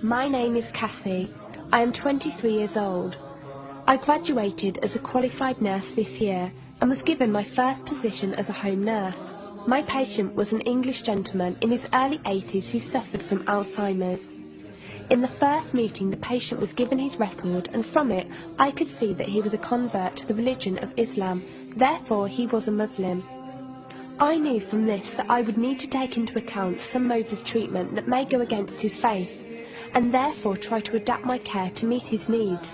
My name is Cassie. I am 23 years old. I graduated as a qualified nurse this year and was given my first position as a home nurse. My patient was an English gentleman in his early 80s who suffered from Alzheimer's. In the first meeting, the patient was given his record, and from it I could see that he was a convert to the religion of Islam, therefore he was a Muslim. I knew from this that I would need to take into account some modes of treatment that may go against his faith, and therefore try to adapt my care to meet his needs.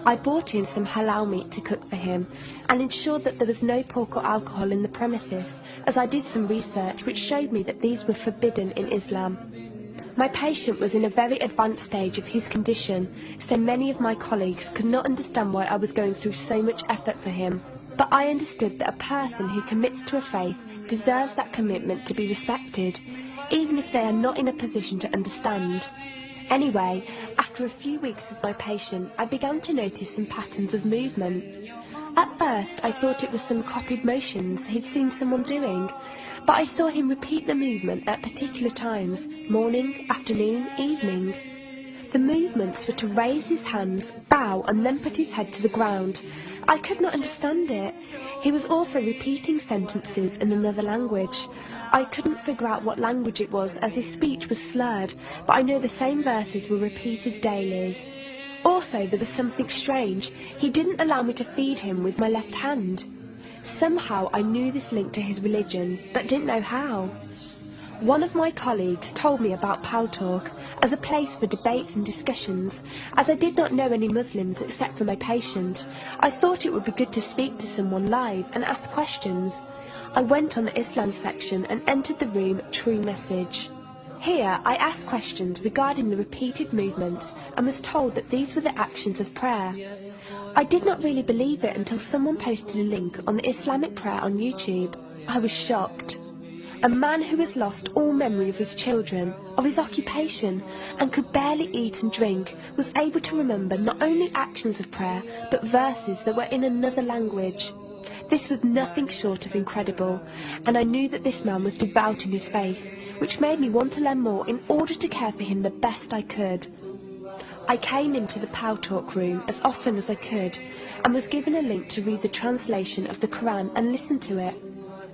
I bought in some halal meat to cook for him and ensured that there was no pork or alcohol in the premises, as I did some research which showed me that these were forbidden in Islam. My patient was in a very advanced stage of his condition, so many of my colleagues could not understand why I was going through so much effort for him. But I understood that a person who commits to a faith deserves that commitment to be respected, even if they are not in a position to understand. Anyway, after a few weeks with my patient, I began to notice some patterns of movement. At first, I thought it was some copied motions he'd seen someone doing, but I saw him repeat the movement at particular times, morning, afternoon, evening. The movements were to raise his hands, bow, and then put his head to the ground. I could not understand it. He was also repeating sentences in another language. I couldn't figure out what language it was, as his speech was slurred, but I know the same verses were repeated daily. Also, there was something strange. He didn't allow me to feed him with my left hand. Somehow I knew this linked to his religion, but didn't know how. One of my colleagues told me about Talk as a place for debates and discussions. As I did not know any Muslims except for my patient, I thought it would be good to speak to someone live and ask questions. I went on the Islam section and entered the room True Message. Here I asked questions regarding the repeated movements and was told that these were the actions of prayer. I did not really believe it until someone posted a link on the Islamic prayer on YouTube. I was shocked. A man who has lost all memory of his children, of his occupation, and could barely eat and drink, was able to remember not only actions of prayer, but verses that were in another language. This was nothing short of incredible, and I knew that this man was devout in his faith, which made me want to learn more in order to care for him the best I could. I came into the Talk room as often as I could, and was given a link to read the translation of the Quran and listen to it.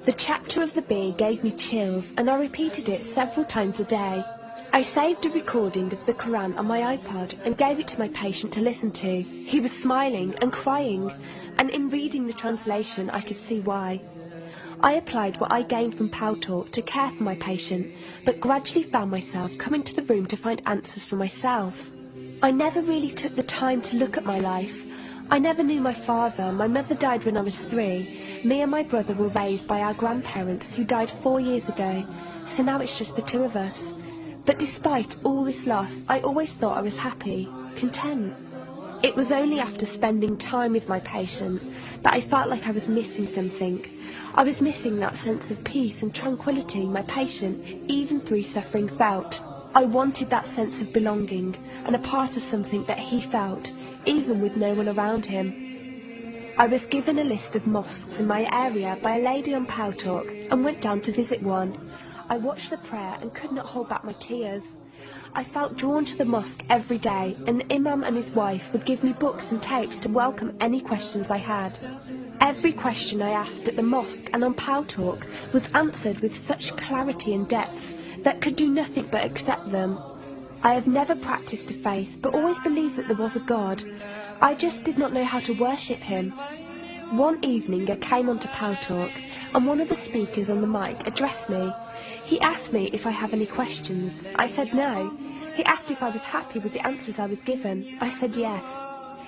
The chapter of the bee gave me chills, and I repeated it several times a day. I saved a recording of the Quran on my iPod and gave it to my patient to listen to. He was smiling and crying, and in reading the translation I could see why. I applied what I gained from Talk to care for my patient, but gradually found myself coming to the room to find answers for myself. I never really took the time to look at my life. I never knew my father. My mother died when I was 3. Me and my brother were raised by our grandparents who died 4 years ago, so now it's just the two of us. But despite all this loss, I always thought I was happy, content. It was only after spending time with my patient that I felt like I was missing something. I was missing that sense of peace and tranquility my patient, even through suffering, felt. I wanted that sense of belonging and a part of something that he felt, even with no one around him. I was given a list of mosques in my area by a lady on Talk and went down to visit one. I watched the prayer and could not hold back my tears. I felt drawn to the mosque every day, and the imam and his wife would give me books and tapes to welcome any questions I had. Every question I asked at the mosque and on Talk was answered with such clarity and depth that could do nothing but accept them. I have never practiced a faith, but always believed that there was a God. I just did not know how to worship him. One evening I came onto Talk, and one of the speakers on the mic addressed me. He asked me if I have any questions. I said no. He asked if I was happy with the answers I was given. I said yes.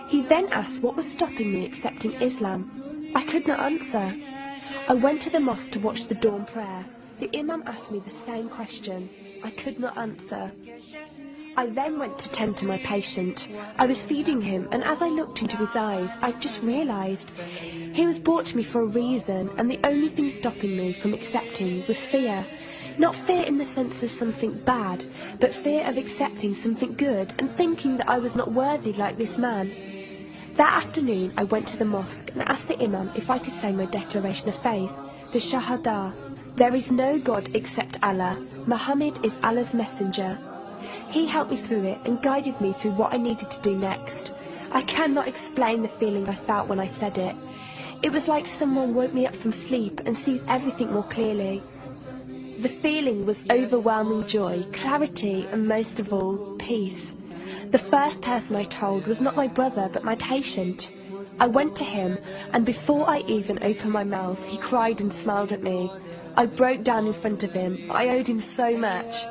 He then asked what was stopping me accepting Islam. I could not answer. I went to the mosque to watch the dawn prayer. The imam asked me the same question. I could not answer. I then went to tend to my patient. I was feeding him, and as I looked into his eyes, I just realised he was brought to me for a reason, and the only thing stopping me from accepting was fear. Not fear in the sense of something bad, but fear of accepting something good and thinking that I was not worthy like this man. That afternoon I went to the mosque and asked the imam if I could say my declaration of faith, the Shahada. There is no God except Allah. Muhammad is Allah's messenger. He helped me through it and guided me through what I needed to do next. I cannot explain the feeling I felt when I said it. It was like someone woke me up from sleep and sees everything more clearly. The feeling was overwhelming joy, clarity, and most of all, peace. The first person I told was not my brother, but my patient. I went to him, and before I even opened my mouth, he cried and smiled at me. I broke down in front of him. I owed him so much.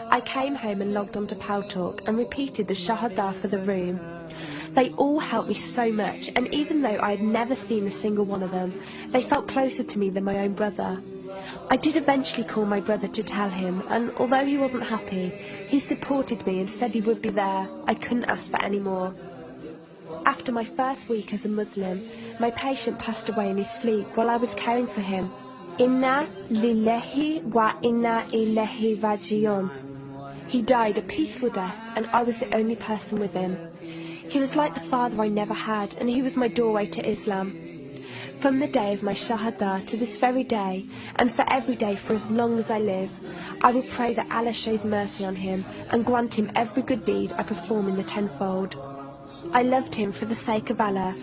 I came home and logged onto Paltalk and repeated the Shahada for the room. They all helped me so much, and even though I had never seen a single one of them, they felt closer to me than my own brother. I did eventually call my brother to tell him, and although he wasn't happy, he supported me and said he would be there. I couldn't ask for any more. After my first week as a Muslim, my patient passed away in his sleep while I was caring for him. Inna lillahi wa inna ilaihi raji'un. He died a peaceful death, and I was the only person with him. He was like the father I never had, and he was my doorway to Islam. From the day of my Shahada to this very day, and for every day for as long as I live, I will pray that Allah shows mercy on him and grant him every good deed I perform in the tenfold. I loved him for the sake of Allah.